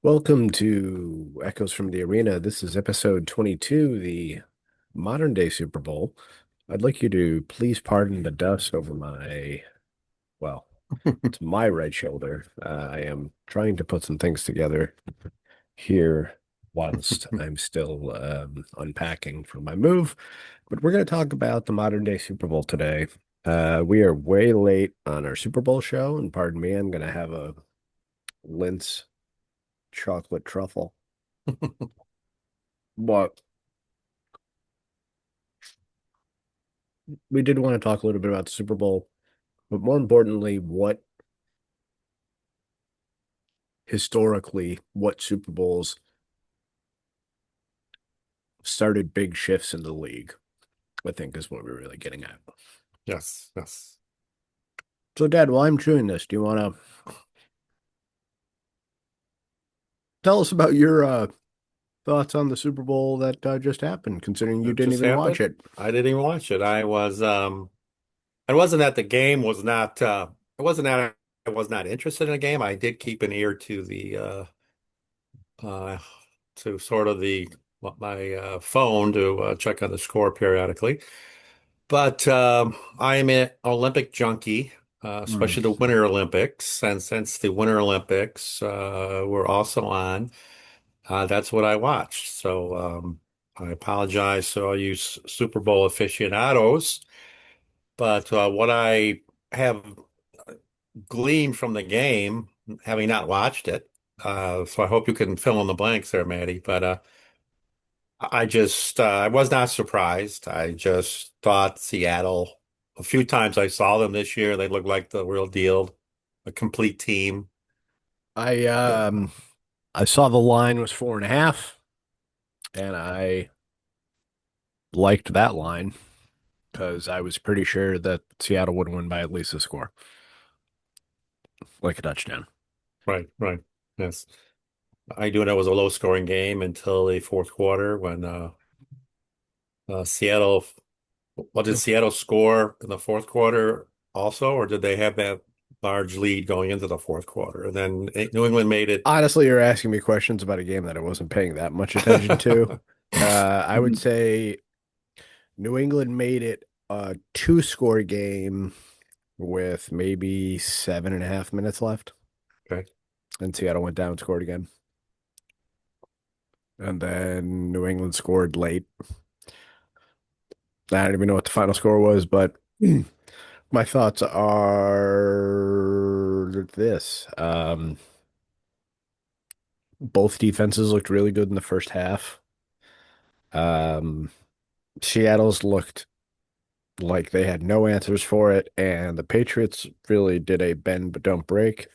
Welcome to Echoes from the Arena. This is episode 22, the modern day Super Bowl. I'd like you to please pardon the dust over well, it's my right shoulder. I am trying to put some things together here whilst I'm still unpacking from my move. But we're going to talk about the modern day Super Bowl today. We are way late on our Super Bowl show, and pardon me, I'm going to have a Lindt chocolate truffle. But we did want to talk a little bit about the Super Bowl, but more importantly, what Super Bowls started big shifts in the league, I think is what we're really getting at. Yes, yes. So, Dad, while I'm chewing this, do you want to tell us about your thoughts on the Super Bowl that just happened, considering you It didn't just even watch happened. it? I didn't even watch it. I wasn't at the game, was not I wasn't at I was not interested in the game. I did keep an ear to the uh to sort of the my phone to check on the score periodically. But I'm an Olympic junkie, Hmm. especially the Winter Olympics. And since the Winter Olympics were also on, that's what I watched. So I apologize to all you Super Bowl aficionados, but what I have gleaned from the game, having not watched it, so I hope you can fill in the blanks there, Maddie. But I was not surprised. I just thought Seattle, a few times I saw them this year, they looked like the real deal, a complete team. I Yeah. um I saw the line was 4.5, and I liked that line because I was pretty sure that Seattle would win by at least a score, like a touchdown. Right, right. Yes. I do know it was a low scoring game until the fourth quarter when Seattle, what did Seattle score in the fourth quarter also, or did they have that large lead going into the fourth quarter? And then New England made it. Honestly, you're asking me questions about a game that I wasn't paying that much attention to. I would say New England made it a two-score game with maybe 7.5 minutes left, Okay, and Seattle went down and scored again. And then New England scored late. I don't even know what the final score was, but my thoughts are this. Both defenses looked really good in the first half. Um, Seattle's looked like they had no answers for it, and the Patriots really did a bend but don't break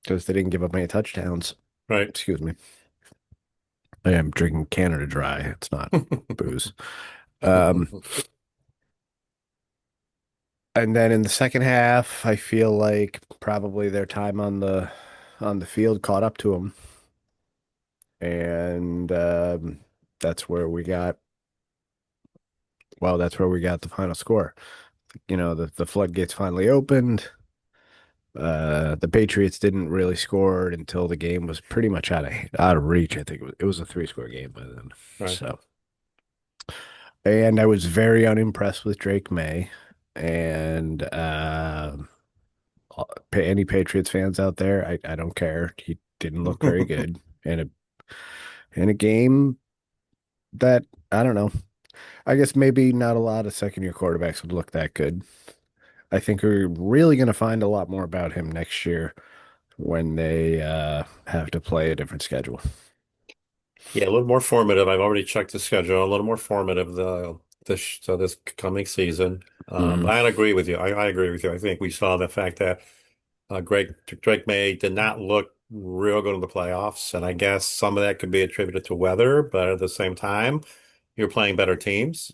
because they didn't give up any touchdowns. right. Excuse me. I am drinking Canada Dry. It's not booze. Um, and then in the second half, I feel like probably their time on the field caught up to them, and that's where we got. Well, that's where we got the final score. The floodgates finally opened. The Patriots didn't really score until the game was pretty much out of reach. I think it was a three-score game by then. Right. So, and I was very unimpressed with Drake May. And any Patriots fans out there, I don't care. He didn't look very good in a game that I don't know. I guess maybe not a lot of second-year quarterbacks would look that good. I think we're really going to find a lot more about him next year when they have to play a different schedule. Yeah, a little more formative. I've already checked the schedule. A little more formative this coming season. Hmm. But I agree with you. I agree with you. I think we saw the fact that Drake May did not look real good in the playoffs, and I guess some of that could be attributed to weather. But at the same time, you're playing better teams,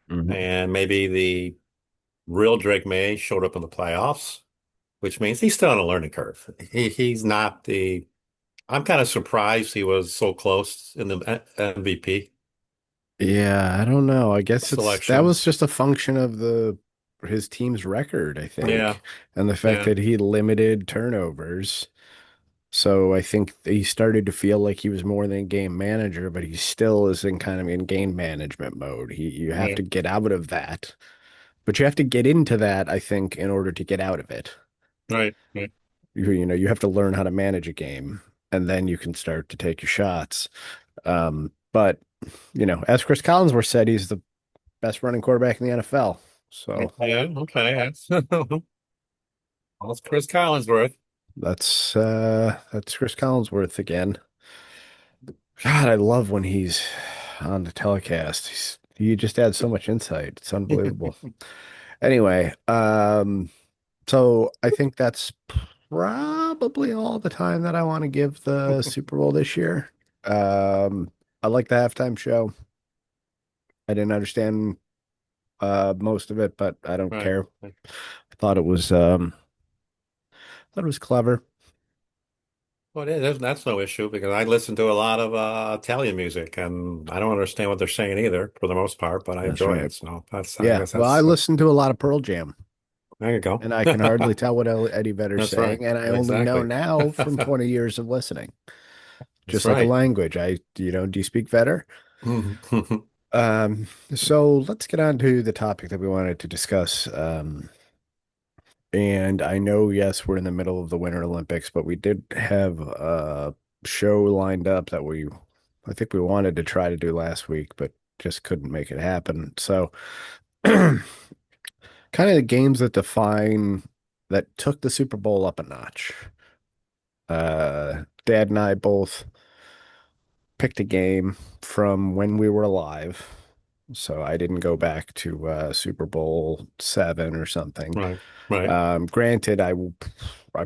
Hmm. and maybe the real Drake May showed up in the playoffs, which means he's still on a learning curve. He's not the. I'm kind of surprised he was so close in the MVP Yeah, I don't know. I guess that selection. was just a function of the his team's record, I Yeah, think, and the fact yeah, that he limited turnovers. So I think he started to feel like he was more than a game manager, but he still is in kind of in game management mode. You have to Right, get out of that, but you have to get into that, I think, in order to get out of it. right, right. You have to learn how to manage a game, and then you can start to take your shots. But as Chris Collinsworth said, he's the best running quarterback in the NFL. So Okay, okay. That's Chris Collinsworth. that's Chris Collinsworth again. God, I love when he's on the telecast. He just adds so much insight. It's unbelievable. Anyway, so I think that's probably all the time that I want to give the Super Bowl this year. I like the halftime show. I didn't understand most of it, but I don't Right. care. I thought it was clever. Well, that's no issue because I listen to a lot of Italian music and I don't understand what they're saying either for the most part, but I That's enjoy right. it. So I Yeah. guess Well, I listened to a lot of Pearl Jam, there you go. and I can hardly tell what Eddie Vedder's That's right. saying, and I only know Exactly. now from 20 years of listening. That's Just like a right. language. Do you speak Vedder? So let's get on to the topic that we wanted to discuss. And I know, yes, we're in the middle of the Winter Olympics, but we did have a show lined up that I think we wanted to try to do last week, but just couldn't make it happen. So, kind of the games that took the Super Bowl up a notch. Dad and I both picked a game from when we were alive. So I didn't go back to Super Bowl seven or something. Right. Right. Granted, I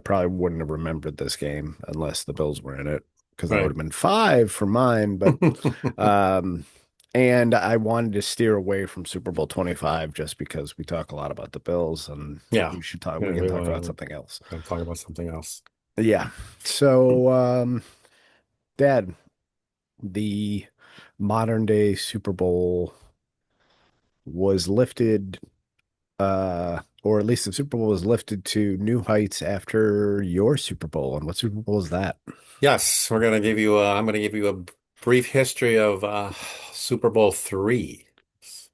probably wouldn't have remembered this game unless the Bills were in it because I would Right. have been five for mine. But um, and I wanted to steer away from Super Bowl 25 just because we talk a lot about the Bills and Yeah. we should talk. Yeah, We can we talk about want something else. to talk about something else. Yeah. So, Dad, the modern day Super Bowl was lifted, or at least the Super Bowl was lifted to new heights after your Super Bowl. And what Super Bowl is that? Yes, I'm going to give you a brief history of Super Bowl three.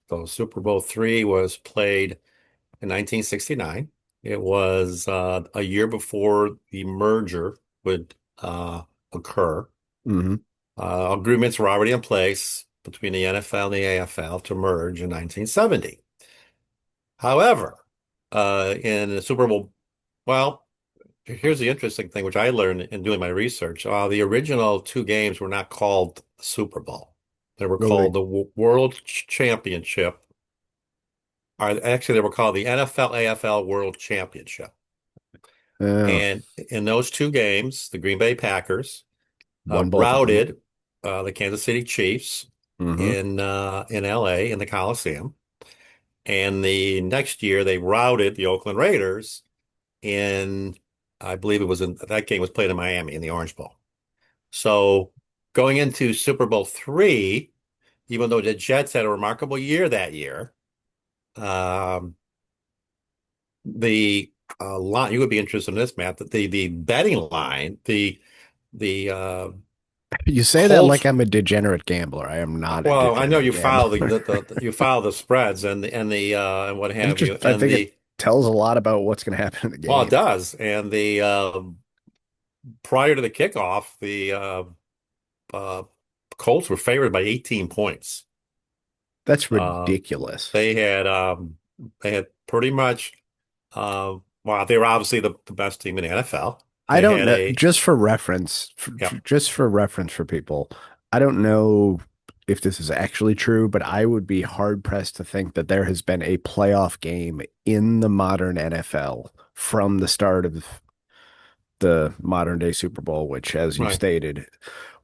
So Super Bowl three was played in 1969. It was a year before the merger would occur. Hmm. Agreements were already in place between the NFL and the AFL to merge in 1970. However, in the Super Bowl, well, here's the interesting thing, which I learned in doing my research. The original two games were not called Super Bowl. They were Really? called the World Championship. Or actually, they were called the NFL AFL World Championship. Yeah. And in those two games, the Green Bay Packers Won both of them. routed the Kansas City Chiefs Hmm. in LA in the Coliseum. And the next year, they routed the Oakland Raiders in, I believe it was in that game was played in Miami in the Orange Bowl. So going into Super Bowl three, even though the Jets had a remarkable year that year, um, the line you would be interested in this, Matt, that the betting line, the You say that like Colts. I'm a degenerate gambler. I am not a Well, I know degenerate you follow gambler. you follow the spreads and what And have you, I and think it the tells a lot about what's going to happen in the well, it game. does, and the prior to the kickoff, the uh, Colts were favored by 18 points. That's Uh, ridiculous. they had pretty much well, they were obviously the best team in the NFL. I They don't had know. a yeah, Just for reference for people, I don't know if this is actually true, but I would be hard pressed to think that there has been a playoff game in the modern NFL from the start of the modern day Super Bowl, which, as you right, stated,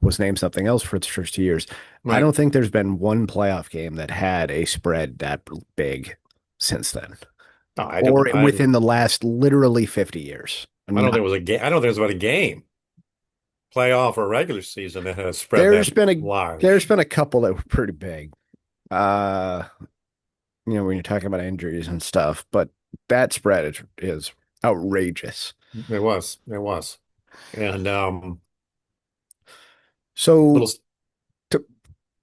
was named something else for its first 2 years. I right. don't think there's been one playoff game that had a spread that big since then, No, I don't or within the last literally 50 years. I don't Not think it was a game. I don't think there's about a game, playoff or regular season that has spread there's that been a there's large. been a couple that were pretty big. Uh, when you're talking about injuries and stuff, but that spread is outrageous. It was. And So, little to,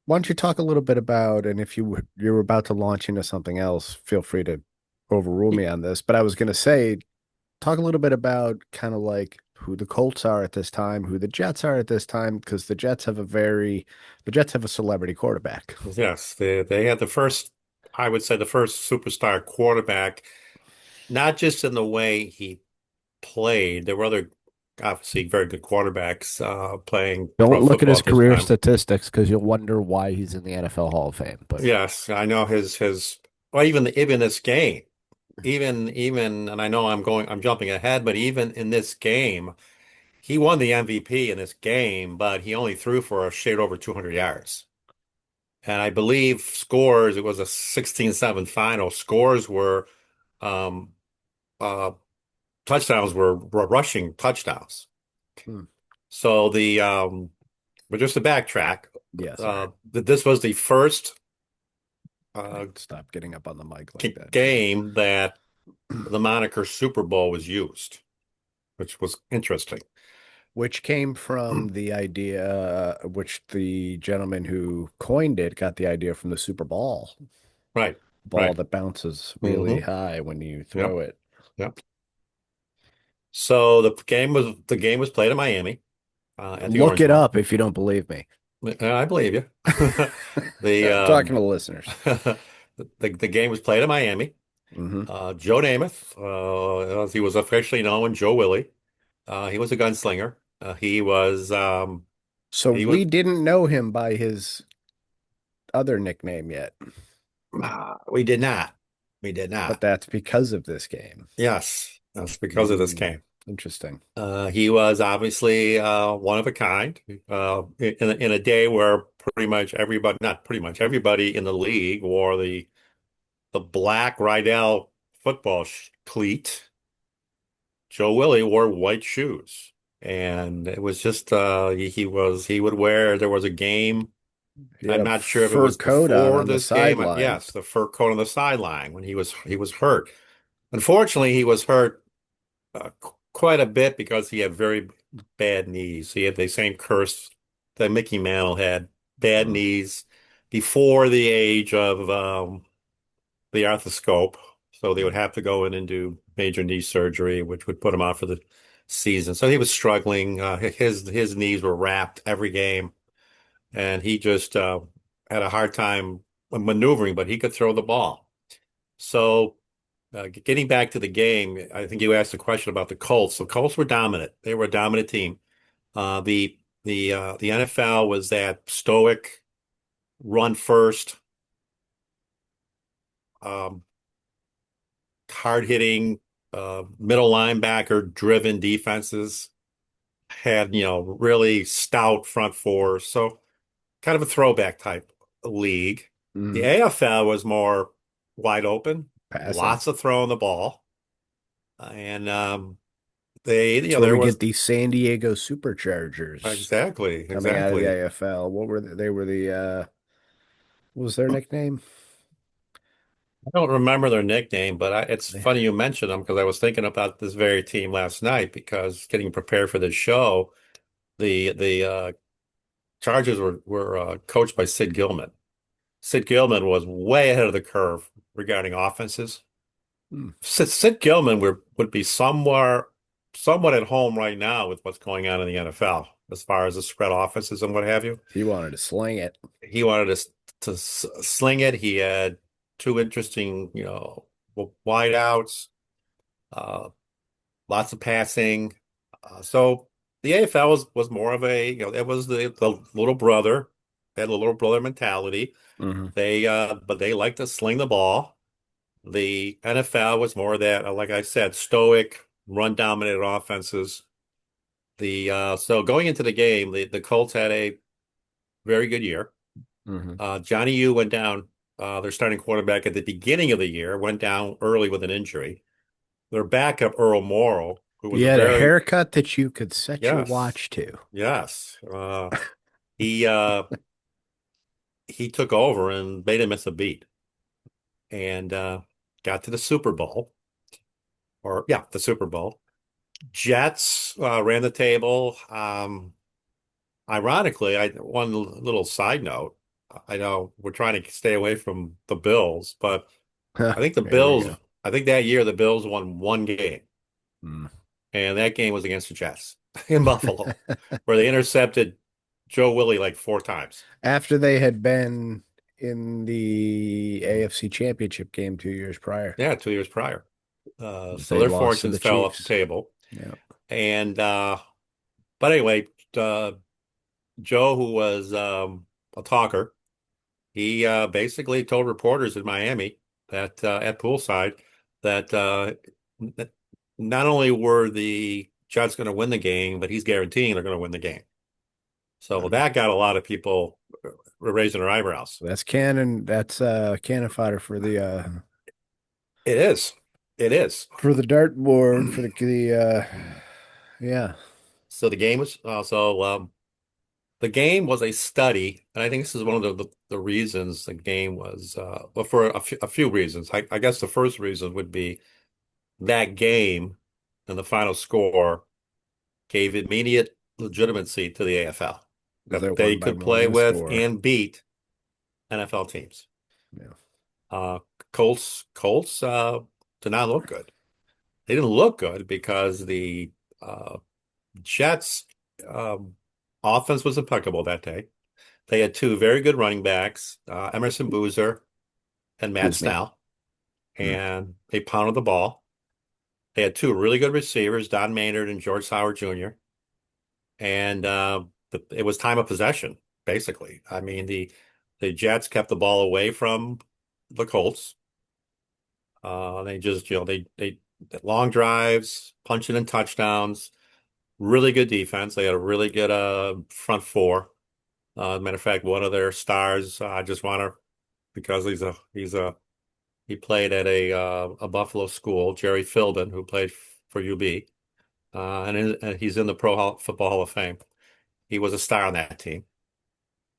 why don't you talk a little bit about, and if you're about to launch into something else, feel free to overrule me on this. But I was going to say, talk a little bit about kind of like who the Colts are at this time, who the Jets are at this time, because the Jets have a celebrity quarterback. yes, they had the first, I would say, the first superstar quarterback, not just in the way he played. There were other obviously very good quarterbacks playing Don't pro look at football his at this career time. statistics because you'll wonder why he's in the NFL Hall of Fame. But Yes, I know his well, even this game, even and I know I'm jumping ahead, but even in this game, he won the MVP in this game, but he only threw for a shade over 200 yards. And I believe scores, it was a 16-7 final. Scores were um uh touchdowns were rushing touchdowns. hmm, So but just to backtrack, yeah, sorry. this was the first uh Stop getting up on the mic like that, too. game that the moniker Super Bowl was used, which was interesting. Which came from the idea, which the gentleman who coined it got the idea from the Super Bowl, Right, ball right. that bounces really Hmm. high when you throw Yep, it. yep. So the game was played in Miami at the Look Orange it Bowl. up if you don't believe me. I believe you. The I'm talking to listeners. the game was played in Miami. Hmm. Joe Namath, as he was officially known, Joe Willie. He was a gunslinger. So He was we didn't know him by his other nickname yet, we did not. We did but not. that's because of this game. Yes, that's because of this Mm, game. interesting. He was obviously one of a kind in a day where pretty much everybody, not pretty much everybody in the league wore the black Rydell football cleat. Joe Willie wore white shoes, and it was just he would wear. There was a game. He had I'm a not sure if it fur was coat before on the this game. sideline. Yes, the fur coat on the sideline when he was hurt. Unfortunately, he was hurt quite a bit because he had very bad knees. He had the same curse that Mickey Mantle had, bad Mm, knees before the age of the arthroscope. So they would mm. have to go in and do major knee surgery, which would put him out for the season. So he was struggling. His knees were wrapped every game, and he just had a hard time maneuvering, but he could throw the ball. So getting back to the game, I think you asked a question about the Colts. The Colts were dominant. They were a dominant team. The NFL was that stoic run first, um, hard hitting, middle linebacker driven defenses. Had really stout front fours. So kind of a throwback type league. The Mm. AFL was more wide open, Passing. lots of throwing the ball, and they That's where there we was get the San Diego Superchargers exactly, coming out of the exactly. AFL. What were they were the what was their nickname? I don't remember their nickname, but it's They- funny you mentioned them because I was thinking about this very team last night because getting prepared for this show, the Chargers were coached by Sid Gilman. Sid Gilman was way ahead of the curve regarding offenses. hmm, Sid Gilman would be somewhat at home right now with what's going on in the NFL as far as the spread offenses and what have you. he wanted to sling it. He wanted to sling it. He had two interesting, wideouts, uh, lots of passing. So the AFL was more of it was the little brother, had a little brother mentality. Hmm. But they like to sling the ball. The NFL was more of that, like I said, stoic, run dominated offenses. So going into the game, the Colts had a very good year. Hmm. Johnny Yu went down. Their starting quarterback at the beginning of the year went down early with an injury. Their backup, Earl Morrall, who He was a had a very haircut that you could set your yes, watch to. yes. He uh, he took over and made him miss a beat, and got to the Super Bowl, or yeah, the Super Bowl. Jets ran the table. Ironically, one little side note. I know we're trying to stay away from the Bills, but Huh, I think the there we Bills, go. I think that year the Bills won one game, Mm. and that game was against the Jets in Buffalo, where they intercepted Joe Willie like four times. After they had been in the AFC Championship game 2 years prior, Yeah, 2 years prior. So they their lost to fortunes the fell off the Chiefs. table. Yeah. And but anyway, Joe, who was a talker, he basically told reporters in Miami that at poolside that n- not only were the Jets going to win the game, but he's guaranteeing they're going to win the game. So Mhm. that got a lot of people raising their eyebrows. That's cannon. That's cannon fodder It is. It is. for the dartboard for yeah. So the game was the game was a study, and I think this is one of the reasons the game was well for a few reasons. I guess the first reason would be that game and the final score gave immediate legitimacy to the AFL Because they that they won by could more play than a with score. and beat NFL teams. Yeah. Uh, Colts did not look good. They didn't look good because the uh, Jets um, offense was impeccable that day. They had two very good running backs, Emerson Boozer and Matt Excuse me. Snell, Hmm. and they pounded the ball. They had two really good receivers, Don Maynard and George Howard Jr. And it was time of possession, basically. I mean, the Jets kept the ball away from the Colts. They just, they long drives, punching in touchdowns, really good defense. They had a really good front four. Matter of fact, one of their stars, I just want to because he played at a Buffalo school, Jerry Philbin, who played for UB, and he's in the Football Hall of Fame. He was a star on that team.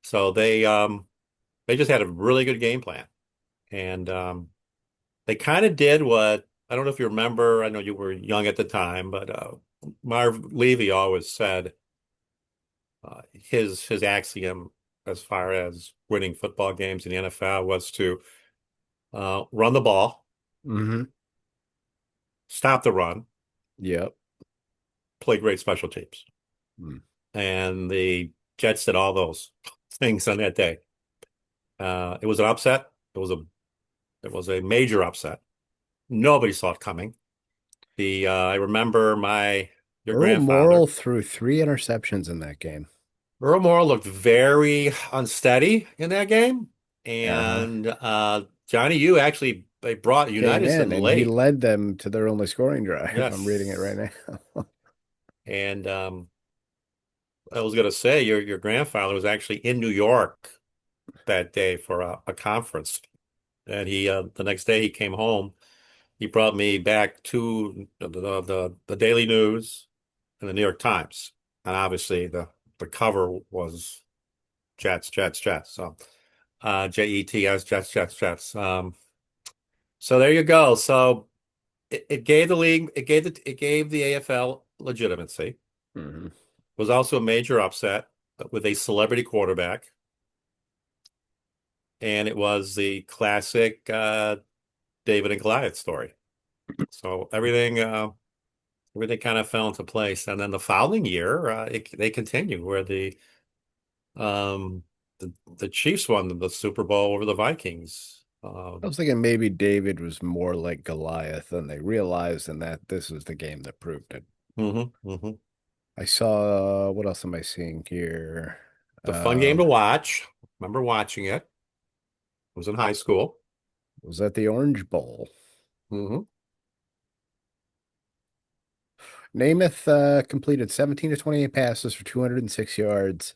So they just had a really good game plan, and they kind of did what I don't know if you remember. I know you were young at the time, but Marv Levy always said his axiom as far as winning football games in the NFL was to run the ball, Hmm. stop the run, Yep. play great special teams. Mm. And the Jets did all those things on that day. It was an upset. It was a major upset. Nobody saw it coming. I remember your Earl grandfather, Morrall threw 3 interceptions in that game. Earl Morrall looked very unsteady in that game. Uh-huh. And Johnny, you actually they brought Came United in some and he late. led them to their only scoring drive. I'm reading it right Yes. now. And I was gonna say your grandfather was actually in New York that day for a conference. And the next day he came home. He brought me back to the Daily News and the New York Times, and obviously the cover was Jets, Jets, Jets. So Jets, Jets, Jets, Jets. So there you go. So it gave the league, it gave the AFL legitimacy. Hmm. Was also a major upset with a celebrity quarterback, and it was the classic David and Goliath story. So everything kind of fell into place. And then the following year, they continued where um, the Chiefs won the Super Bowl over the Vikings. I was thinking maybe David was more like Goliath, and they realized and that this is the game that proved it. Hmm. I saw, what else am I seeing here? The fun game to Um, watch. Remember watching it. It was in high school. was that the Orange Bowl? Hmm. Namath completed 17 to 28 passes for 206 yards.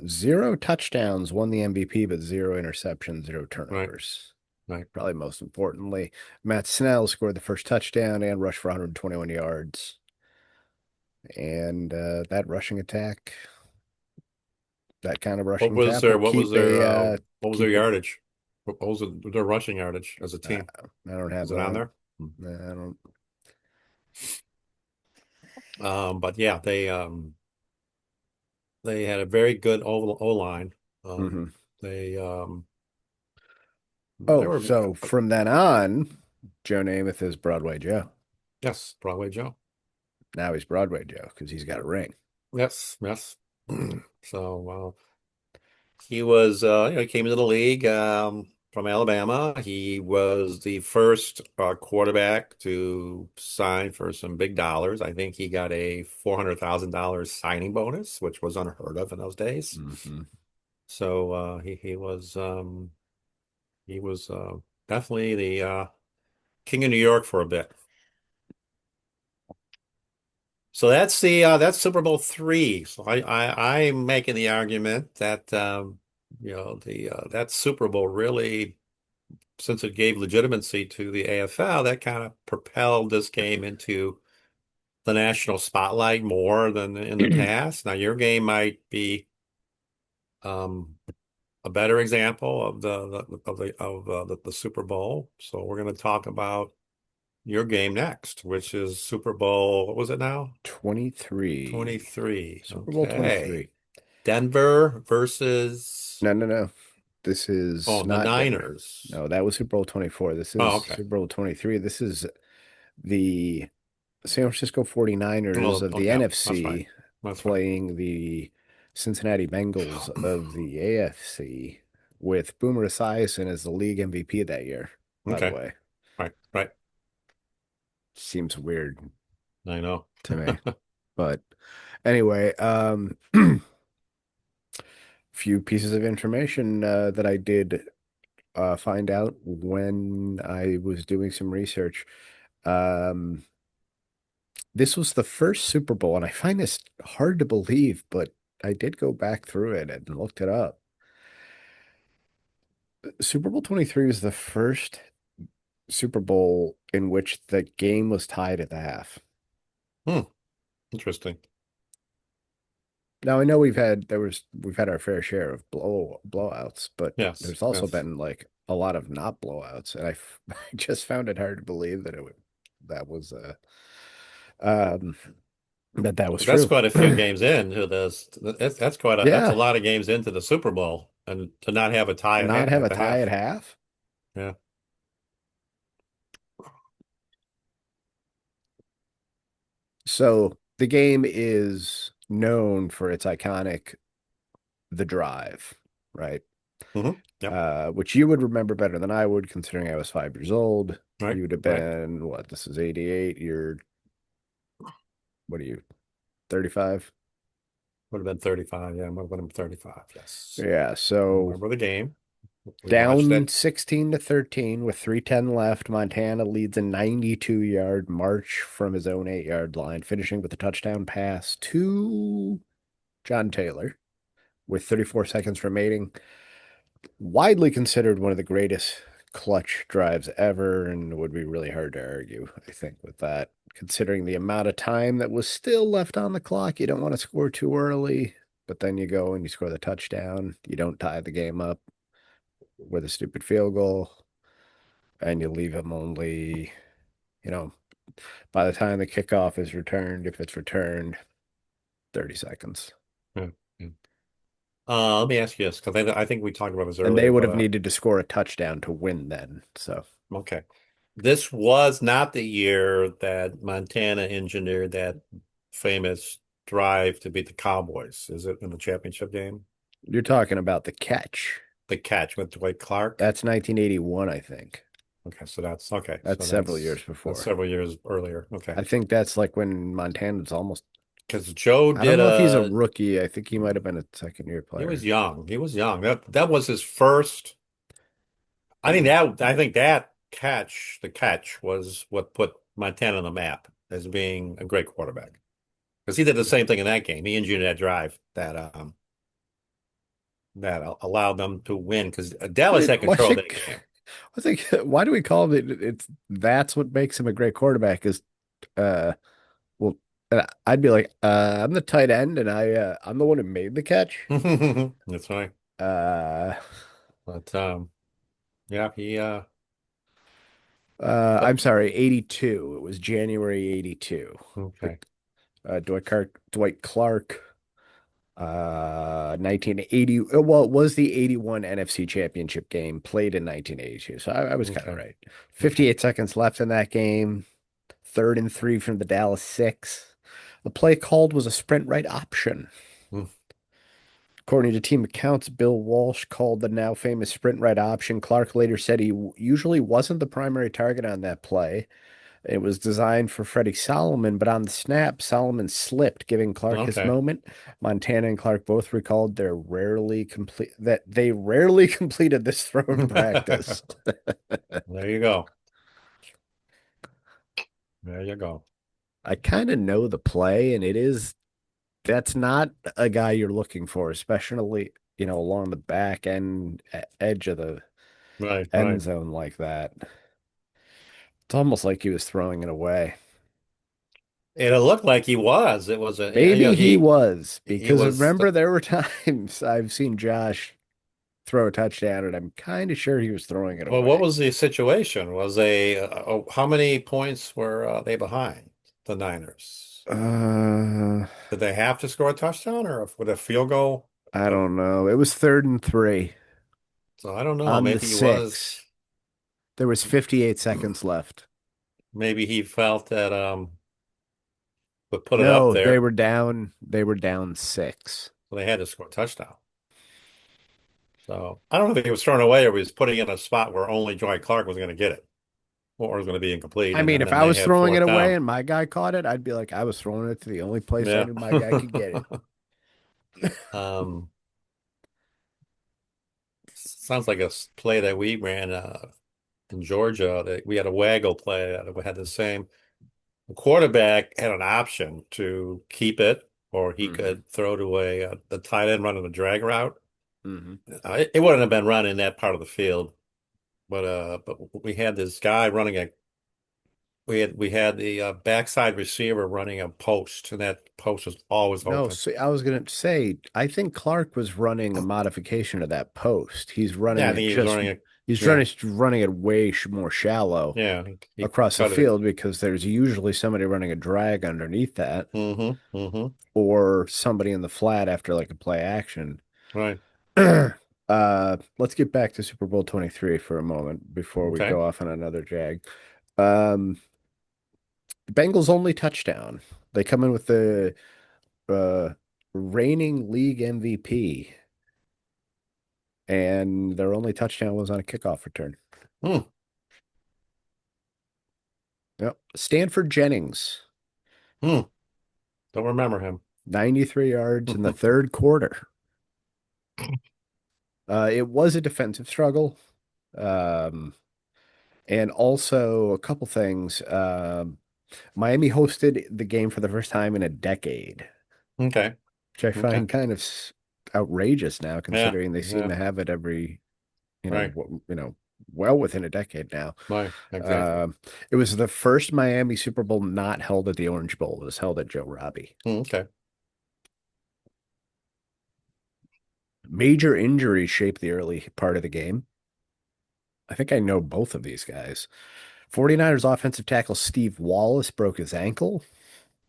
Zero touchdowns, won the MVP, but zero interceptions, zero Right, turnovers. right. Probably most importantly, Matt Snell scored the first touchdown and rushed for 121 yards. And that rushing attack, that kind of What rushing was attack their will what was keep their what was their keep it. yardage? What was their rushing yardage as a Uh, team? I don't have Was it on that. there? Hmm. I don't. But yeah, they had a very good O line. Hmm. They they Oh, were so from then on, Joe Namath is Broadway Joe. yes, Broadway Joe. Now he's Broadway Joe because he's got a ring. Yes, yes. So he was he came into the league from Alabama. He was the first quarterback to sign for some big dollars. I think he got a $400,000 signing bonus, which was unheard of in those days. Hmm. So he was definitely the king of New York for a bit. So that's Super Bowl three. So I'm making the argument that the that Super Bowl really, since it gave legitimacy to the AFL, that kind of propelled this game into the national spotlight more than in the past. Now your game might be um, a better example of the Super Bowl. So we're going to talk about your game next, which is Super Bowl. What was it now? 23. 23. Super Bowl Okay. 23. Denver versus No, no, no. This is the not Denver. Niners. No, that was Super Bowl 24. This Oh, is okay. Super Bowl 23. This is the San Francisco 49ers Oh, of oh, the yeah, that's right. NFC That's right. playing the Cincinnati Bengals of the AFC with Boomer Esiason as the league MVP that year, by the Okay. way. Right, right. Seems weird I know. to me. But anyway, few pieces of information that I did find out when I was doing some research. Um, this was the first Super Bowl, and I find this hard to believe, but I did go back through it and looked it up. Super Bowl 23 was the first Super Bowl in which the game was tied at the half. Hmm. Interesting. Now I know we've had our fair share of blowouts, but Yes, there's also yes. been like a lot of not blowouts, and I just found it hard to believe that that was um that was That's true. quite a few games into this. That's a Yeah, lot of games into the Super Bowl, and to not have a tie to at, not have at a the tie at half. half. Yeah. So the game is known for its iconic The Drive, right? Yep. Which you would remember better than I would, considering I was 5 years old. Right. You would have Right. been what? This is 88. You're what are you, 35? Would have been 35. Yeah, would have been 35. Yes. Yeah, so Remember the game. We watched down that. 16 to 13 with 3:10 left. Montana leads a 92-yard march from his own 8-yard line, finishing with a touchdown pass to John Taylor with 34 seconds remaining. Widely considered one of the greatest clutch drives ever, and it would be really hard to argue, I think, with that. Considering the amount of time that was still left on the clock, you don't want to score too early, but then you go and you score the touchdown. You don't tie the game up with a stupid field goal, and you leave them only, you know, by the time the kickoff is returned, if it's returned, 30 seconds. Yeah. Yeah. Let me ask you this, because I think we talked about this And they earlier, would but have needed to score a touchdown to win then. So okay. This was not the year that Montana engineered that famous drive to beat the Cowboys. Is it in the championship game? you're talking about the catch. The catch with Dwight Clark. That's 1981, I think. Okay, so that's okay. That's So several years that's before. several years earlier. Okay. I think that's like when Montana's almost, Because Joe I don't did know if he's a a rookie. I think he might have been a second year he was player. young. He was young. That was his first. I think that catch, the catch was what put Montana on the map as being a great quarterback. Because he did the same thing in that game. He engineered that drive that allowed them to win because Dallas had Why control of that think, game. I think, why do we call it? It's that's what makes him a great quarterback is, uh, well, I'd be like, I'm the tight end and I'm the one who made the catch. That's right. Uh, But yeah, he I'm sorry, 82. It was January 82. The okay. Dwight Clark, 1980. Well, it was the 81 NFC Championship game played in 1982. So I was kind of Okay. right. Okay. 58 seconds left in that game. 3rd and 3 from the Dallas six. The play called was a sprint right option. Hmm. According to team accounts, Bill Walsh called the now famous sprint right option. Clark later said he usually wasn't the primary target on that play. It was designed for Freddie Solomon, but on the snap, Solomon slipped, giving Clark his Okay. moment. Montana and Clark both recalled that they rarely completed this throw in practice. There you go. There you go. I kind of know the play, and that's not a guy you're looking for, especially, along the back end edge of the Right, end right. zone like that. It's almost like he was throwing it away. It looked like he was. It was Maybe he was, he because was. remember there were times I've seen Josh throw a touchdown, and I'm kind of sure he was throwing it Well, what away. was the situation? Was they how many points were they behind the Niners? Uh, Did they have to score a touchdown or with a field goal? I Uh, don't know. It was 3rd and 3 so I don't know. on the Maybe he six. was. There was 58 seconds left. Maybe he felt that would put it up No, they there, were down. They were down six. so they had to score a touchdown. So I don't know if he was thrown away or he was putting it in a spot where only Joy Clark was going to get it or it was going to be incomplete, I and mean, then, if then I they was had throwing it fourth away down. and my guy caught it, I'd be like, I was throwing it to the only place I Yeah. knew my guy could get it. Um, sounds like a play that we ran in Georgia. That we had a waggle play that we had the same. The quarterback had an option to keep it, or he Hmm. could throw to the tight end running a drag route. Hmm. It wouldn't have been run in that part of the field, but we had this guy running a we had the backside receiver running a post, and that post was always No, open. see, I was gonna say, I think Clark was running a modification of that post. He's running Yeah, I it think he was just, running a he's yeah, running it way more shallow yeah. He across the cut it. field because there's usually somebody running a drag underneath that, Mm-hmm. or somebody in the flat after like a play action. Right. Let's get back to Super Bowl 23 for a moment before we Okay. go off on another jag. Um, the Bengals only touchdown. They come in with the uh, reigning league MVP, and their only touchdown was on a kickoff return. Hmm. Yep. Stanford Jennings, Hmm. Don't remember him. 93 yards in the third quarter. It was a defensive struggle. Um, and also a couple things. Miami hosted the game for the first time in a decade, Okay. which I Okay. find kind of outrageous now, Yeah. considering they seem Yeah. to have it every, Right. well within a decade now. Right. Exactly. Um, it was the first Miami Super Bowl not held at the Orange Bowl. It was held at Joe Robbie. Okay. Major injuries shaped the early part of the game. I think I know both of these guys. 49ers offensive tackle Steve Wallace broke his ankle.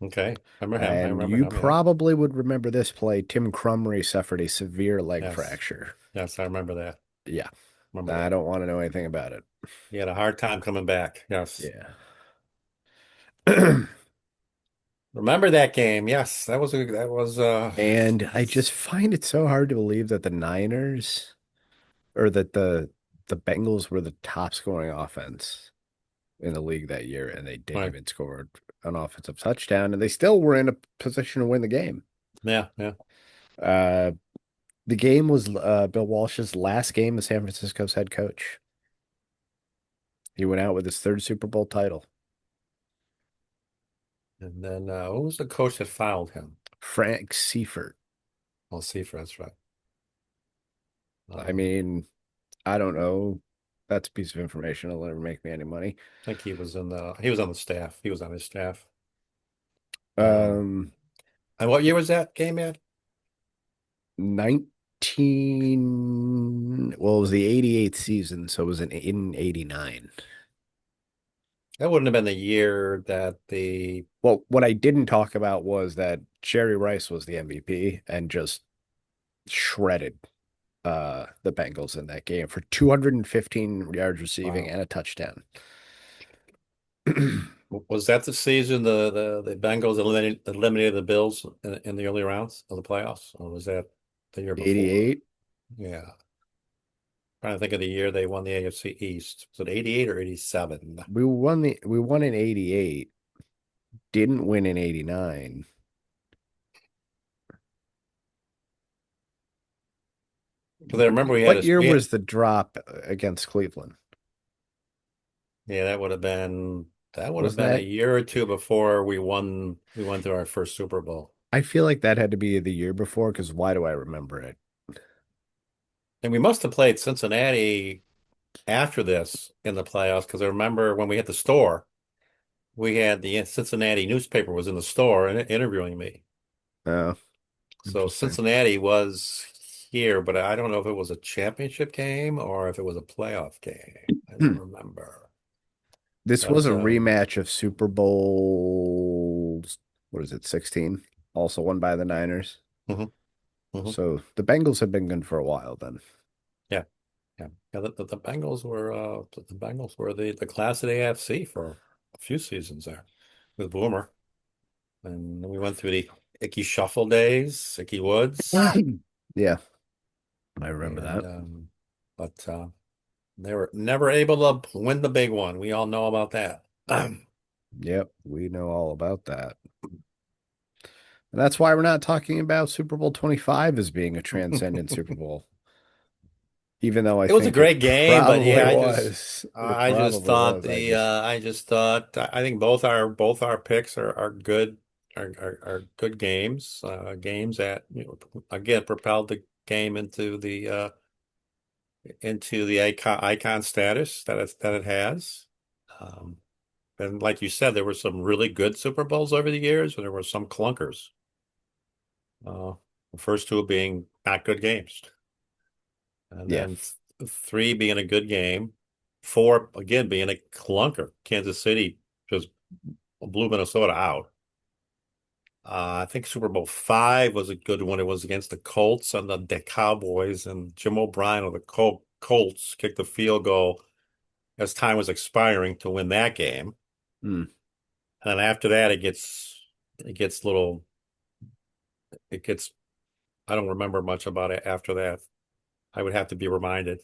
Okay. Remember him. I And remember you him. Yeah. probably would remember this play. Tim Crumry suffered a severe leg Yes. fracture. Yes. I remember that. Yeah, Remember I that. don't want to know anything about it. He had a hard time coming back. Yes. Yeah. Remember that game? Yes. That was. And I just find it so hard to believe that the Niners or that the Bengals were the top scoring offense in the league that year, and they didn't Right. even score an offensive touchdown, and they still were in a position to win the game. Yeah. Yeah. Uh, the game was Bill Walsh's last game as San Francisco's head coach. He went out with his third Super Bowl title. And then who was the coach that fouled him? Frank Seifert. Well, Seifert. That's right. I Um, mean, I don't know. That's a piece of information. It'll never make me any money. I think he was on the staff. He was on his staff. Um, Um, and what year was that game at? 19, well, it was the 88th season, so it was in 89. That wouldn't have been the year that the Well, what I didn't talk about was that Jerry Rice was the MVP and just shredded the Bengals in that game for 215 yards receiving wow. and a touchdown. Was that the season the Bengals eliminated the Bills in the early rounds of the playoffs, or was that the year before? 88. Yeah, trying to think of the year they won the AFC East. Was it 88 or 87? We won in 88, didn't win in 89. Because I remember What year we had was the drop against Cleveland? yeah, that would have Wasn't been a that year or two before we went to our first Super Bowl. I feel like that had to be the year before because why do I remember it? And we must have played Cincinnati after this in the playoffs because I remember when we hit the store, we had the Cincinnati newspaper was in the store and interviewing me. Oh, So interesting. Cincinnati was here, but I don't know if it was a championship game or if it was a playoff game. I don't remember. This was But a rematch of Super Bowl, what is it, 16? Also won by the Niners. mhm, mhm. So the Bengals have been good for a while then. Yeah, yeah, yeah. The Bengals were the Bengals were the class of the AFC for a few seasons there with Boomer, and then we went through the Icky Shuffle days, Icky Woods, Yeah, I remember and that. but they were never able to win the big one. We all know about that. Yep, we know all about that. And that's why we're not talking about Super Bowl 25 as being a transcendent Super Bowl, even though I It was a think it great game, but probably yeah, was. It probably was. I just thought I think both our picks are good are good games games that again propelled the game into the icon status that it has. Um, and like you said, there were some really good Super Bowls over the years, and there were some clunkers. Uh, the first two being not good games. And Yeah. then three being a good game, four again being a clunker. Kansas City just blew Minnesota out. I think Super Bowl five was a good one. It was against the Colts and the Cowboys, and Jim O'Brien of the Colts kicked the field goal as time was expiring to win that game. Hmm. And then after that, it gets little it gets I don't remember much about it after that. I would have to be reminded.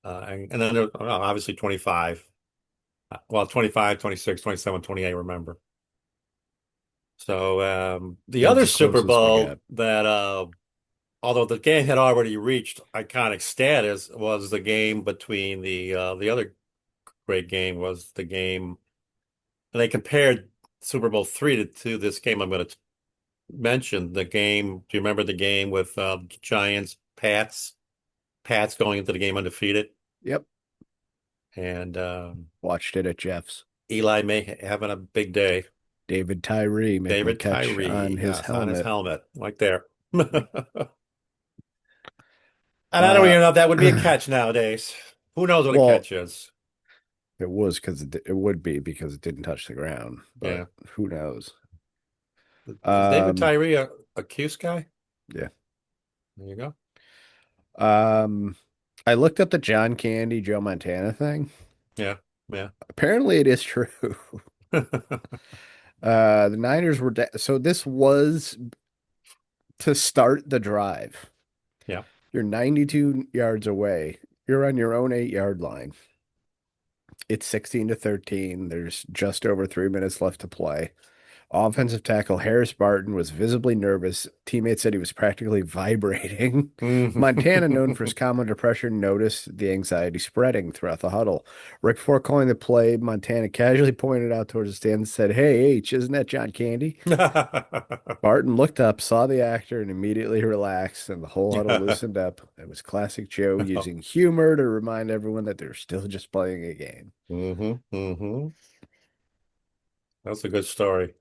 And then there, obviously 25. Well, 25, 26, 27, 28. Remember. So the That's other the Super closest we Bowl got. that, although the game had already reached iconic status, was the game between the other great game was the game, and they compared Super Bowl three to this game I'm going to mention. The game, do you remember the game with Giants, Pats going into the game undefeated, Yep. and Watched it at Jeff's. Eli May having a big day. David Tyree making a David catch on Tyree, his yes, on his helmet. helmet, right there. And I don't Uh, even know if that would be a catch nowadays. Who knows what a well, catch is? it was because it would be because it didn't touch the ground, but Yeah. who knows? Is David Um, Tyree a Cuse guy? yeah. There you Um, I looked up the John Candy, Joe Montana thing. go. Yeah. Apparently, it is true. Yeah. The Niners were so this was to start the drive. Yeah. You're 92 yards away. You're on your own 8-yard line. It's 16-13. There's just over 3 minutes left to play. Offensive tackle Harris Barton was visibly nervous. Teammates said he was practically vibrating. Montana, known for his calm under pressure, noticed the anxiety spreading throughout the huddle. Right before calling the play, Montana casually pointed out towards the stands and said, "Hey, H, isn't that John Candy?" Barton looked up, saw the actor, and immediately relaxed, and the whole huddle loosened up. It was classic Joe using humor to remind everyone that they're still just playing a game. hmm That's a good story.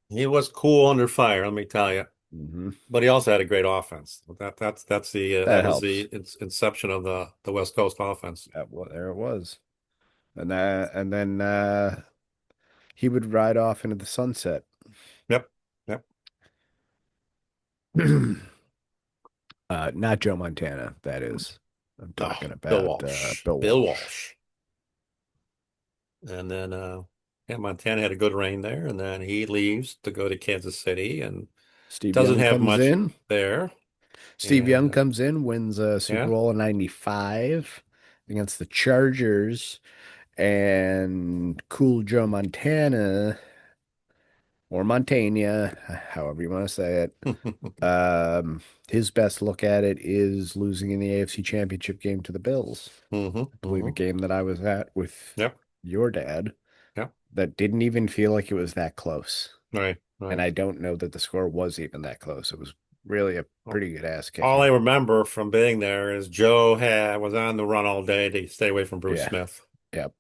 He was cool under fire, let me tell you. Hmm. But he also had a great offense. That That was helps. the inception of the West Coast offense. There it was. and then he would ride off into the sunset. Yep. Yep. Not Joe Montana, that is. I'm Oh, talking Bill about Walsh. Bill Bill Walsh. Walsh. And then yeah, Montana had a good reign there, and then he leaves to go to Kansas City and Steve doesn't Young have comes much in. there. Steve And Young comes in, wins a Super yeah. Bowl in '95 against the Chargers, and Cool Joe Montana or Montana, however you want to say it. His best look at it is losing in the AFC Championship game to the Bills. hmm I believe a hmm game that I was at with Yep. your dad Yep. that didn't even feel like it was that close. Right. And Right. I don't know that the score was even that close. It was really a pretty good ass All I kicking. remember from being there is Joe was on the run all day to stay away from Bruce Yeah. Smith. Yep.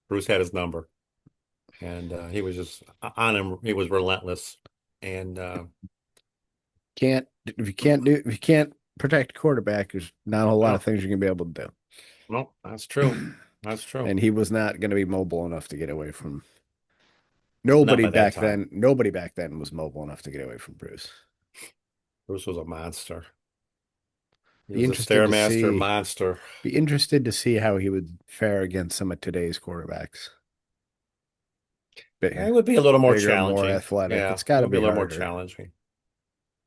Bruce had his number, and he was just on him. He was relentless, and If you can't protect a quarterback, there's not a whole lot of no, things you're gonna be able to no, that's true. do. That's true. And he was not gonna be mobile enough to get away from Not by that time. nobody back then was mobile enough to get away from Bruce. Bruce was a monster. He Be was a interested to stairmaster see monster. be interested to see how he would fare against some of today's quarterbacks. It Big, would be a little more bigger, more challenging. athletic. Yeah, It's it got to would be a be little more harder. challenging.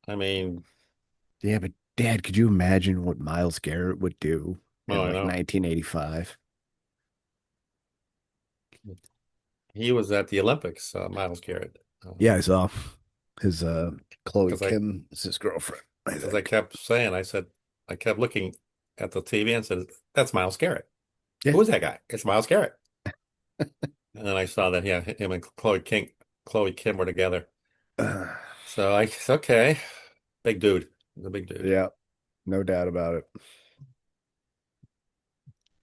I mean, Yeah, but Dad, could you imagine what Miles Garrett would do oh, in I like know. 1985? He was at the Olympics, Miles Garrett. Yeah, I saw his Chloe Because Kim is his girlfriend, I as I think. kept saying, I kept looking at the TV and said, "That's Miles Garrett. Yeah. Who is that guy? It's Miles Garrett." And then I saw that, yeah, him and Chloe Kim were together. So I said, okay, big dude, the big dude. Yeah, no doubt about it.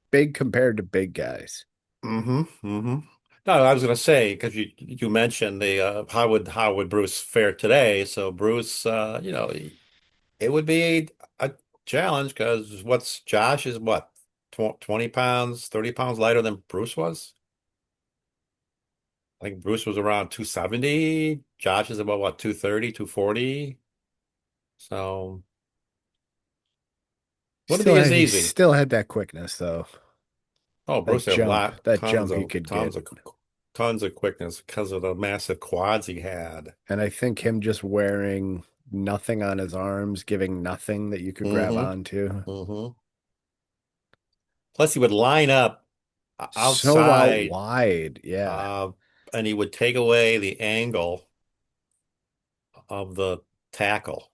Big compared to big guys. Mm-hmm. No, I was going to say because you mentioned the how would Bruce fare today? So Bruce, it would be a challenge because what's Josh is what 20 pounds, 30 pounds lighter than Bruce was. I think Bruce was around 270. Josh is about what 230, 240. So wouldn't be as He easy. still had that quickness though. Oh, Bruce had a lot, That jump he could get. tons of quickness because of the massive quads he had. And I think him just wearing nothing on his arms, giving nothing that you could grab hmm onto. hmm Plus, he would line up So out outside, wide. Yeah. uh, and he would take away the angle of the tackle,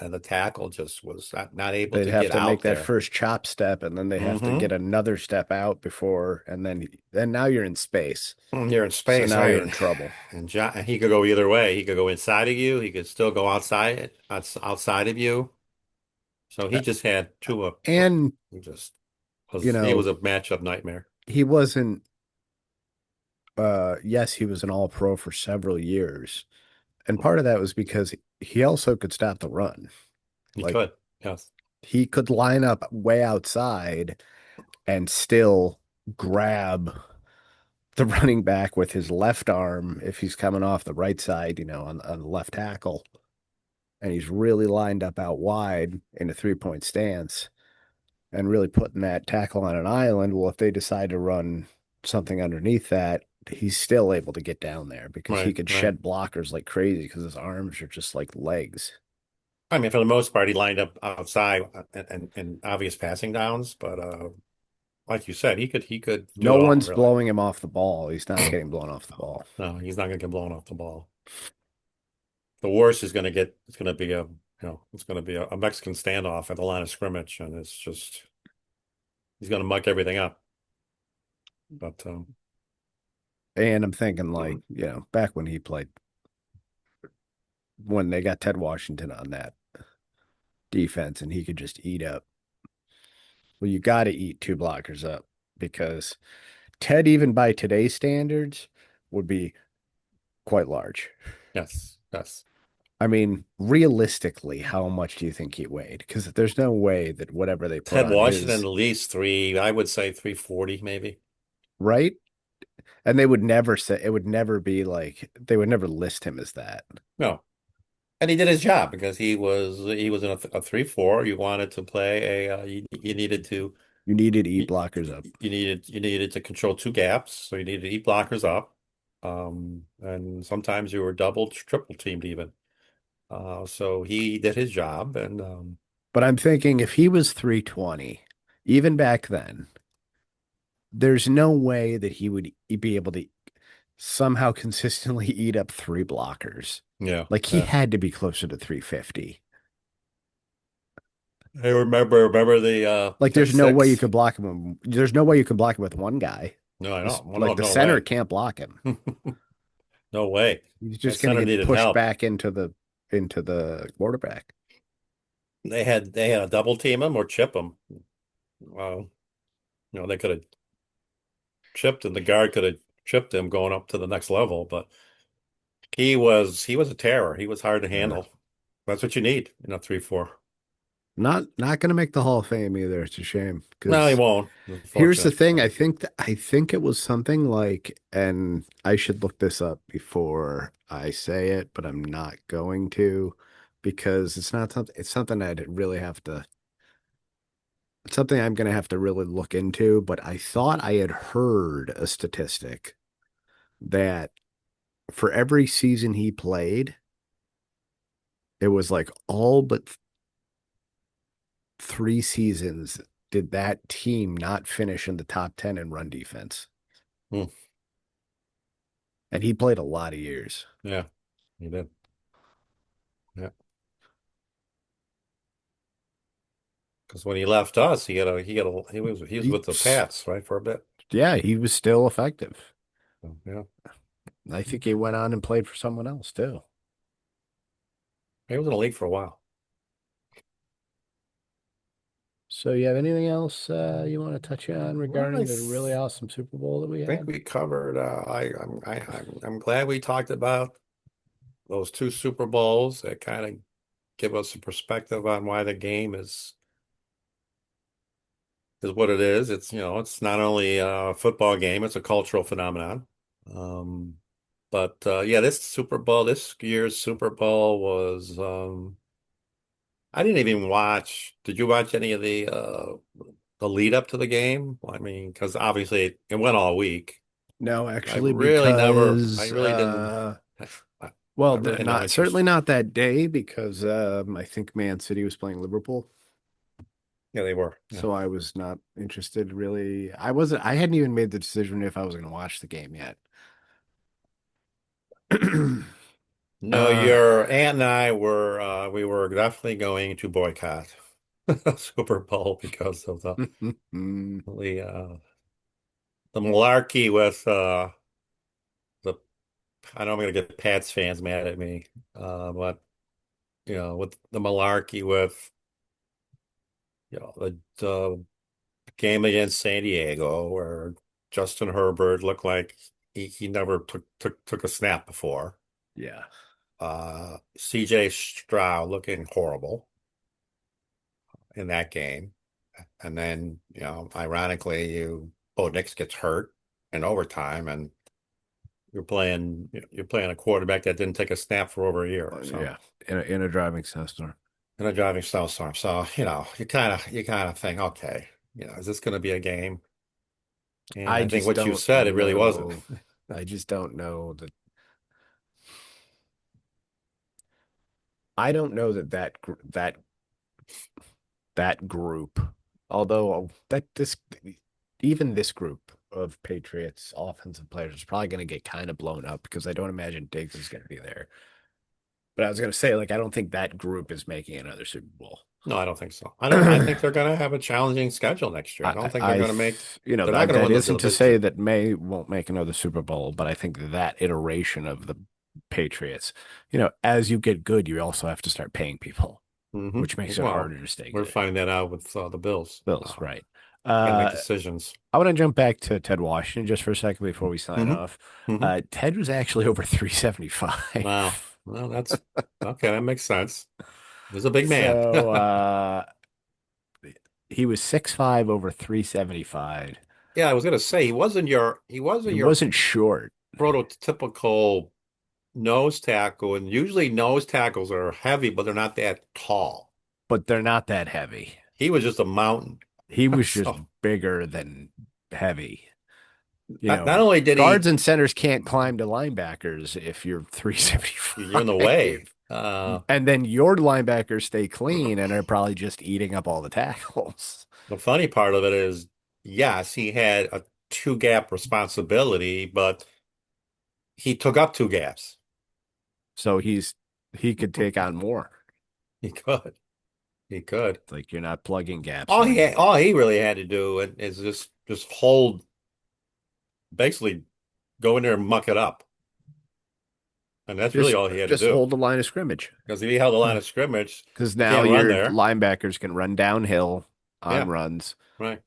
and the tackle just was not able They'd to have get to make out that there. first chop step and then they have to hmm get another step out before and then now you're in space. You're in So space, now you're right? in trouble. And he could go either way. He could go inside of you. He could still go outside of you. So he Uh, just had two of. And He just you he was know, a matchup nightmare. he wasn't yes, he was an all pro for several years. And part of that was because he also could stop the run. He Like could, yes. he could line up way outside and still grab the running back with his left arm if he's coming off the right side, on the left tackle, and he's really lined up out wide in a 3-point stance and really putting that tackle on an island. Well, if they decide to run something underneath that, he's still able to get down there because he Right, could right. shed blockers like crazy because his arms are just like legs. I mean, for the most part, he lined up outside and obvious passing downs, but like you said, he could do No it all, one's really. blowing him off the ball. He's not getting blown off the ball. No, he's not going to get blown off the ball. The worst is going to get it's going to be it's going to be a Mexican standoff at the line of scrimmage, and it's just he's going to muck everything up. But And I'm thinking like, back when he played, when they got Ted Washington on that defense and he could just eat up. Well, you got to eat two blockers up because Ted, even by today's standards, would be quite large. yes, yes. I mean, realistically, how much do you think he weighed? Because there's no way that whatever they put Ted on Washington his, at least I would say 340 maybe. right? And they would never say it would never be like they would never list him as that. No. And he did his job because he was in a 3-4. You wanted to play you needed to You needed to eat you, blockers up. you needed to control two gaps, so you needed to eat blockers up. And sometimes you were double, triple teamed even. So he did his job, and But I'm thinking if he was 320, even back then, there's no way that he would be able to somehow consistently eat up three blockers. yeah, Like he yeah. had to be closer to 350. I remember the Like there's no way you 10-6. could block him. There's no way you could block him with one guy. No, I know. Well, no, Like the no center way. can't block him. No way. He's That just going to center get needed pushed help. back into the quarterback. They had a double team him or chip him. Well, they could have chipped and the guard could have chipped him going up to the next level, but he was a terror. He was hard to Yeah. handle. That's what you need in a 3-4. Not going to make the Hall of Fame either. It's a shame No, he because won't, here's the unfortunate. thing. I think it was something like, and I should look this up before I say it, but I'm not going to because it's not something. It's something I'd really have to. It's something I'm going to have to really look into. But I thought I had heard a statistic that for every season he played, it was like all but three seasons did that team not finish in the top 10 in run defense. Hmm. And he played a lot of years. Yeah, he did. Yeah, because when he left us, he was with the He, Pats, right, for a bit. yeah, he was still effective. So, yeah, I think he went on and played for someone else too. he was in the league for a while. So, you have anything else you want to touch on Well, regarding the really awesome Super Bowl that we think had? we covered. I'm glad we talked about those two Super Bowls that kind of give us a perspective on why the game is what it is. It's not only a football game, it's a cultural phenomenon. Um, but yeah, this year's Super Bowl was I didn't even watch. Did you watch any of the lead up to the game? I mean, because obviously it went all week. No, I actually, really never, I because really didn't, I well, really had no not certainly interest. not that day because I think Man City was playing Liverpool. Yeah, they were. Yeah. So I was not interested really. I hadn't even made the decision if I was going to watch the game yet. No, Uh, your aunt and I we were definitely going to boycott Super Bowl because of the uh the malarkey with the I know I'm gonna get Pats fans mad at me. But with the malarkey with the game against San Diego where Justin Herbert looked like he never took a snap before. yeah. CJ Stroud looking horrible in that game. And then, ironically, Bo Nix gets hurt in overtime, and you're playing a quarterback that didn't take a snap for over a year. So Yeah. In a driving snowstorm. in a driving snowstorm. So, you kind of think, okay, is this going to be a game? And I I think just what you don't said, it really wasn't. know. I just don't know that. I don't know that group, although that this even this group of Patriots offensive players is probably going to get kind of blown up because I don't imagine Diggs is going to be there. But I was going to say, like, I don't think that group is making another Super Bowl. No, I don't think so. I think they're going to have a challenging schedule next year. I don't think they're going to make, they're not that, going to that win the isn't to division. say that May won't make another Super Bowl, but I think that iteration of the Patriots, as you get good, you also have to start paying people, which makes it Well, harder to stay we're good. finding that out with the Bills. Bills, right. Got to make Uh, decisions. I want to jump back to Ted Washington just for a second before we sign hmm off. hmm Ted was actually over Wow. 375. Well, that's okay. That makes sense. He's a big man. So he was 6'5", over 375. Yeah, I was gonna say he wasn't He your wasn't short, prototypical nose tackle, and usually nose tackles are heavy, but they're not that tall. but they're not that heavy. He was just a mountain. He was just So bigger than heavy. You not know, only did guards he, and centers can't climb to linebackers if you're you're in the way. 375. Uh, And then your linebackers stay clean and are probably just eating up all the tackles. the funny part of it is, yes, he had a two gap responsibility, but he took up two gaps. So he could take on more. He could. He could. It's like you're not plugging gaps when you All he really had to do is just hold, basically go in there and muck it up. And that's really all he had to just do. hold the line of scrimmage. Because if he held the line of scrimmage, Because you now can't run your there. linebackers can run downhill on Yeah, runs. right.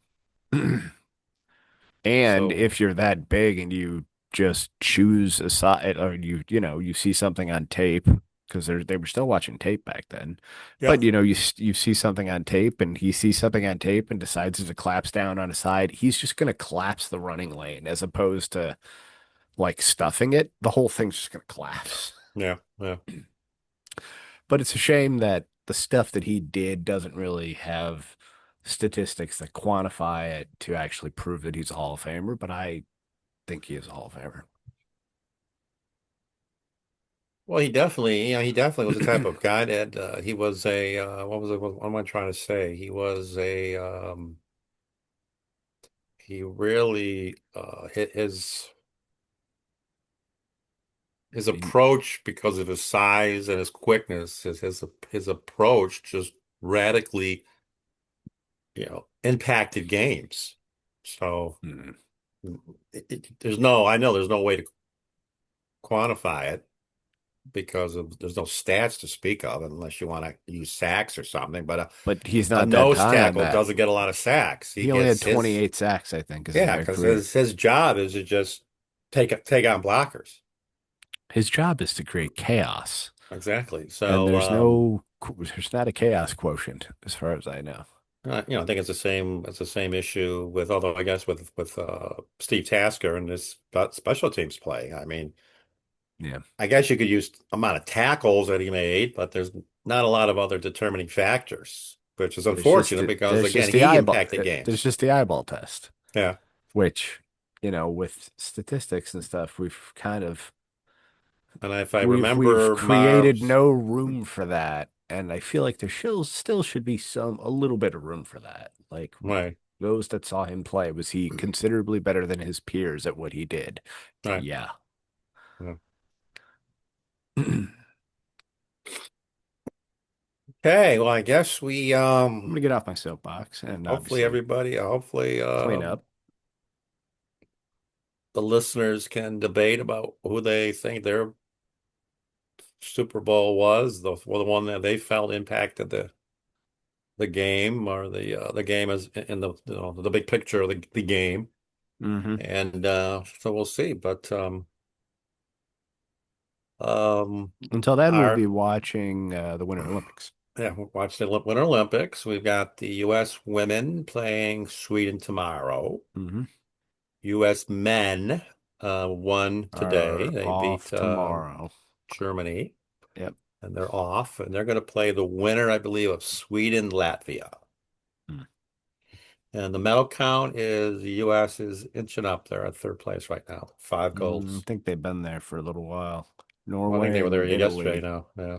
And So if you're that big and you just choose a side or you see something on tape because they were still watching tape back then. yeah, But you see something on tape and he sees something on tape and decides to collapse down on a side, he's just going to collapse the running lane as opposed to like stuffing it. The whole thing's just going to collapse. yeah, yeah. But it's a shame that the stuff that he did doesn't really have statistics that quantify it to actually prove that he's a Hall of Famer, but I think he is a Hall of Famer. Well, he definitely was the type of guy that he was a what was it? What am I trying to say? He was a he really hit his He- approach because of his size and his quickness. His approach just radically, impacted games. So hmm. I know there's no way to quantify it because there's no stats to speak of unless you want to use sacks or something. But But he's a not that nose high on tackle that. doesn't get a lot of sacks. He He only had gets his 28 sacks, I think, his Yeah, entire because career. his job is to just take on blockers. His job is to create chaos, Exactly. and So there's not a chaos quotient as far as I know. I think it's the same issue with, although I guess with Steve Tasker and his special teams play. I mean, Yeah. I guess you could use amount of tackles that he made, but there's not a lot of other determining factors, which is unfortunate because again, he impacted there's games. just the eyeball test, Yeah. which, with statistics and stuff, And if I we've remember created Marv's no room for that. And I feel like there still should be a little bit of room for that. Like right, those that saw him play, was he considerably better than his peers at what he did? right. Yeah. Yeah. I'm Okay, well, I guess we gonna get off my soapbox and obviously hopefully clean up. the listeners can debate about who they think their Super Bowl was, the one that they felt impacted the game or the game as in the big picture of the game. Hmm. And so we'll see. But um Until then, we'll our be watching the Winter Olympics. yeah, we'll watch the Winter Olympics. We've got the US women playing Sweden tomorrow. Hmm. US men won today. Are They beat off tomorrow. Germany. Yep. And they're off, and they're going to play the winner, I believe, of Sweden, Latvia. Mm. And the medal count is the U.S. is inching up. They're at third place right now, five I golds. think they've been there for a little while. Well, I think Norway they were there and yesterday Italy. now. Yeah.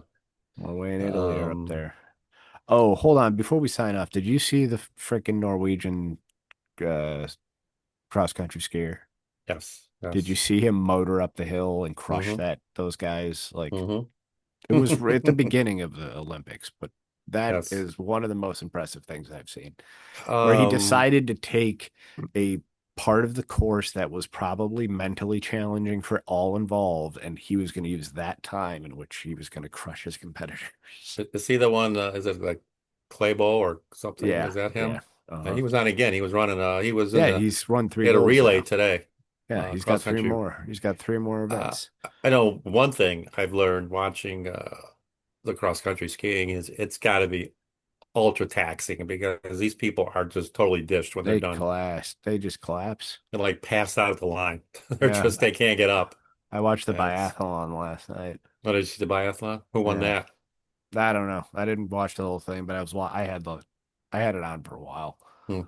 Norway and Italy are up Um, there. Oh, hold on. Before we sign off, did you see the freaking Norwegian uh, cross country skier? yes, Did you yes. see him motor up the hill and crush Hmm. those guys? Like Hmm. it was at the beginning of the Olympics, but that Yes. is one of the most impressive things I've seen, where he Um, decided to take a part of the course that was probably mentally challenging for all involved, and he was going to use that time in which he was going to crush his competitors. is he the one? Is it like Claybo or something? Yeah, Is that yeah, him? And uh-huh. he was on again. He was running. He was in Yeah, the. he's run He three had a golds relay now. today, Yeah, he's got cross three country. more. He's got three more Uh, events. I know one thing I've learned watching the cross country skiing is it's got to be ultra taxing because these people are just totally dished when they're They done. collapse. They just collapse. They're like passed out at the line. They're Yeah. just they can't get up. I watched the It's biathlon last night. what is the biathlon? Who won Yeah. that? I don't know. I didn't watch the whole thing, but I had it on for a while. Hmm.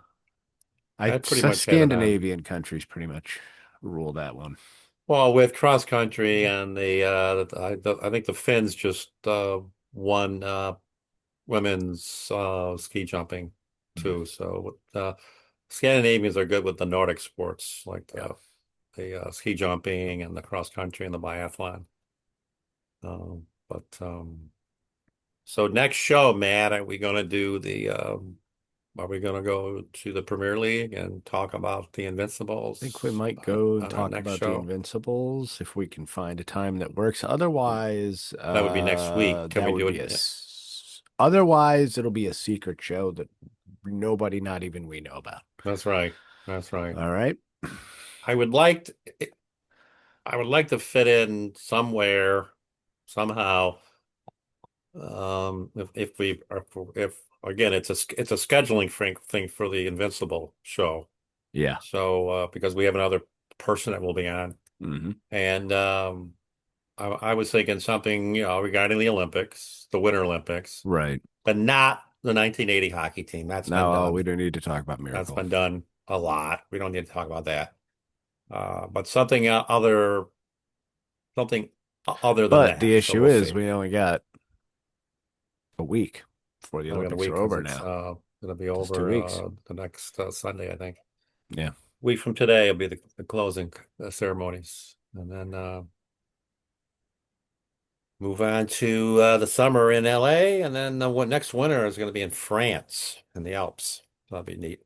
I I pretty much had it on. Scandinavian countries pretty much rule that one. Well, with cross country and I think the Finns just won women's ski jumping Mhm. too. So Scandinavians are good with the Nordic sports like Yeah. the ski jumping and the cross country and the biathlon. But so next show, Matt, are we going to do are we going to go to the Premier League and talk about the I think we Invincibles might go and on our talk next about the show? Invincibles if we can find a time that works. Otherwise, That would be next week. Can that we would do be it? Yeah, otherwise it'll be a secret show that nobody, not even we know about. that's right. That's right. All right. I would like to, I would like to fit in somewhere, somehow. If we are, if again, it's a scheduling thing for the Invincible show. Yeah. So because we have another person that will be on, Hmm. and I was thinking something, regarding the Olympics, the Winter Olympics, Right. but not the 1980 hockey team. That's been No, we done. don't need to talk about That's Miracle. been done a lot. We don't need to talk about that. But something something other than But the that. So issue we'll is see. we only got a week before the I got a Olympics week are because over it's now. going to be Just 2 over weeks. the next Sunday, I think. Yeah. Week from today will be the closing ceremonies, and then move on to the summer in LA, and then the next winter is going to be in France in the Alps. That'll be neat.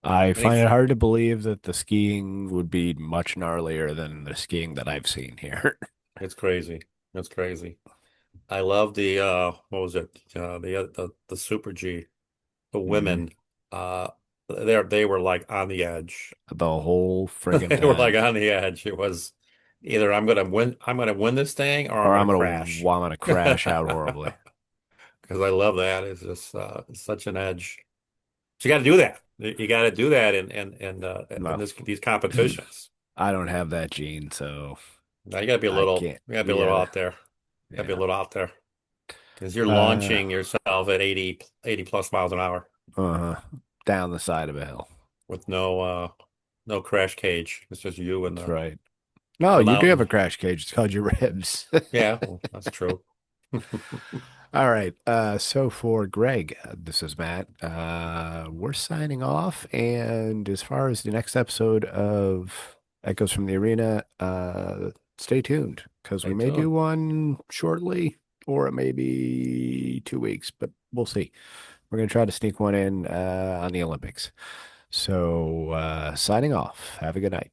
I Any, find it hard to believe that the skiing would be much gnarlier than the skiing that I've seen here. it's crazy. It's crazy. I love the what was it? The Super G. The Hmm. women, uh, they were like on the edge. The whole friggin' They were like time. on the edge. It was either I'm gonna win this thing, or I'm Or gonna crash. I'm gonna crash out horribly. Because I love that. It's just it's such an edge. So you got to do that. You got to do that in No, these competitions. I don't have that gene, so Now you got to be a I little, can't. you got to be a little Yeah, out there. You got to be a yeah. little out there because you're Uh, launching yourself at 80 plus miles an hour uh, down the side of a hill. with no crash cage. It's just you and That's right. No, the you do have mountain. a crash cage. It's called your ribs. Yeah, well, that's true. All right. So for Greg, this is Matt. We're signing off. And as far as the next episode of Echoes from the Arena, stay tuned because we Stay may do tuned. one shortly, or it may be 2 weeks, but we'll see. We're going to try to sneak one in on the Olympics. So, signing off. Have a good night.